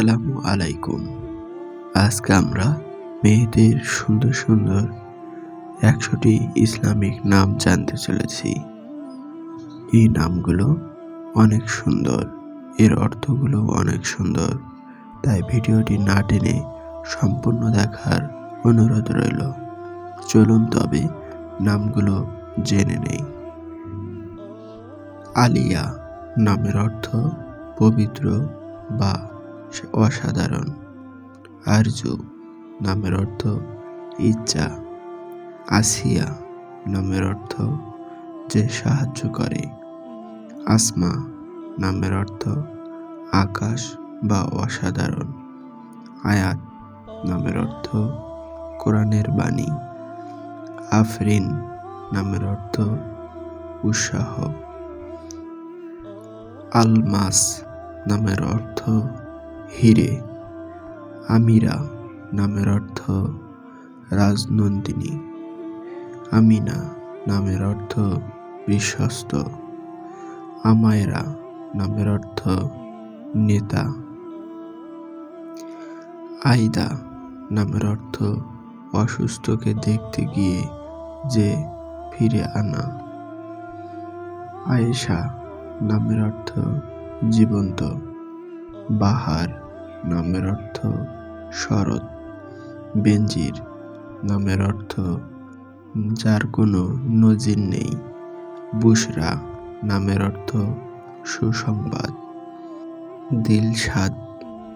আসসালামু আলাইকুম। আজকে আমরা মেয়েদের সুন্দর সুন্দর 100টি ইসলামিক নাম জানতে চলেছি। এই নামগুলো অনেক সুন্দর, এর অর্থগুলো অনেক সুন্দর, তাই ভিডিওটি না টেনে সম্পূর্ণ দেখার অনুরোধ রইল। চলুন তবে নামগুলো জেনে নেই। আলিয়া নামের অর্থ পবিত্র বা অসাধারণ। আরজু নামের অর্থ ইচ্ছা। আসিয়া নামের অর্থ যে সাহায্য করে। আসমা নামের অর্থ আকাশ বা অসাধারণ। আয়াত নামের অর্থ কোরআনের বাণী। আফরিন নামের অর্থ উৎসাহ। আলমাস নামের অর্থ হিরে। আমিরা নামের অর্থ রাজনন্দিনী। আমিনা নামের অর্থ বিশ্বস্ত। আমায়রা নামের অর্থ নেতা। আইদা নামের অর্থ অসুস্থকে দেখতে গিয়ে যে ফিরে আনা। আয়েশা নামের অর্থ জীবন্ত। বাহার নামের অর্থ শরৎ। বেনজির নামের অর্থ যার কোনো নজির নেই। বুশরা নামের অর্থ সুসংবাদ। দিলশাদ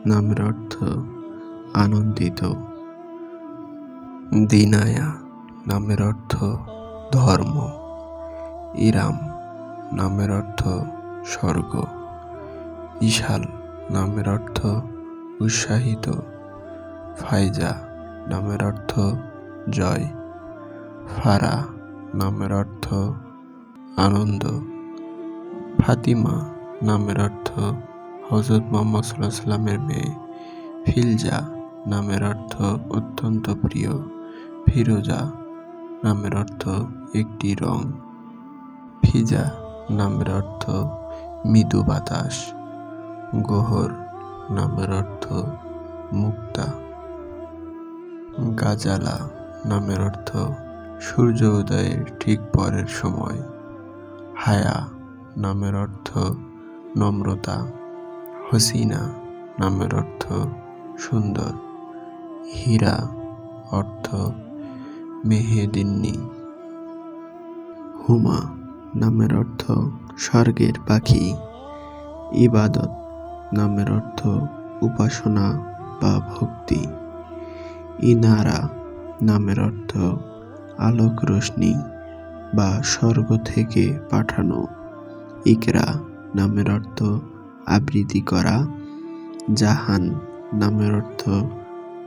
নামের অর্থ আনন্দিত। দিনায়া নামের অর্থ ধর্ম। ইরাম নামের অর্থ স্বর্গ। ইশাল নামের অর্থ উৎসাহিত। ফাইজা নামের অর্থ জয়। ফারা নামের অর্থ আনন্দ। ফাতিমা নামের অর্থ হযরত মুহাম্মদ সাল্লাল্লাহু আলাইহি ওয়াসাল্লামের মেয়ে। ফিলজা নামের অর্থ অত্যন্ত প্রিয়। ফিরোজা নামের অর্থ একটি রং। ফিজা নামের অর্থ মৃদু বাতাস। গোহর নামের অর্থ মুক্তা। গাজালা নামের অর্থ সূর্য উদয়ের ঠিক পরের সময়। হায়া নামের অর্থ নম্রতা। হসিনা নামের অর্থ সুন্দর। হীরা অর্থ মেহেদিনী। হুমা নামের অর্থ স্বর্গের পাখি। ইবাদত নামের অর্থ উপাসনা বা ভক্তি। ইনারা নামের অর্থ আলোক রশ্মি বা স্বর্গ থেকে পাঠানো। ইকরা নামের অর্থ আবৃত্তি করা। জাহান নামের অর্থ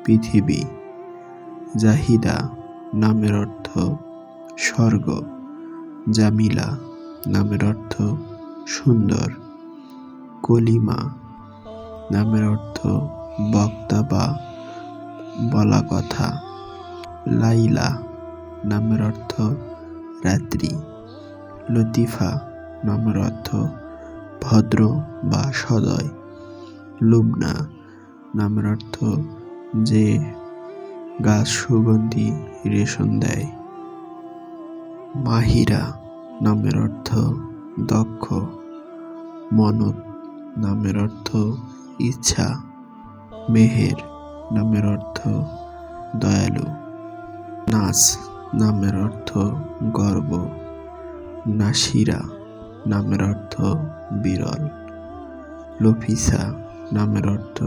পৃথিবী। জাহিদা নামের অর্থ স্বর্গ। জামিলা নামের অর্থ সুন্দর। কলিমা নামের অর্থ বক্তা বা বলা কথা। লাইলা নামের অর্থ রাত্রি। লতিফা নামের অর্থ ভদ্র বা সদয়। লুবনা নামের অর্থ যে গাছ সুগন্ধি রেশম দেয়। মাহিরা নামের অর্থ দক্ষ। মনত নামের অর্থ ইচ্ছা। মেহের নামের অর্থ দয়ালু। নাস নামের অর্থ গর্ব। নাসিরা নামের অর্থ বিরল। লফিসা নামের অর্থ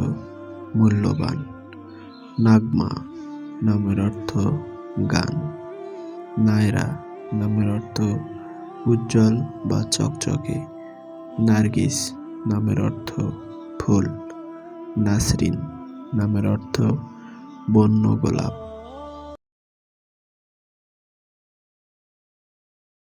মূল্যবান। নাগমা নামের অর্থ গান। নায়রা নামের অর্থ উজ্জ্বল বা চকচকে। নার্গিস নামের অর্থ ফুল। নাসরিন নামের অর্থ বন্য গোলাপ।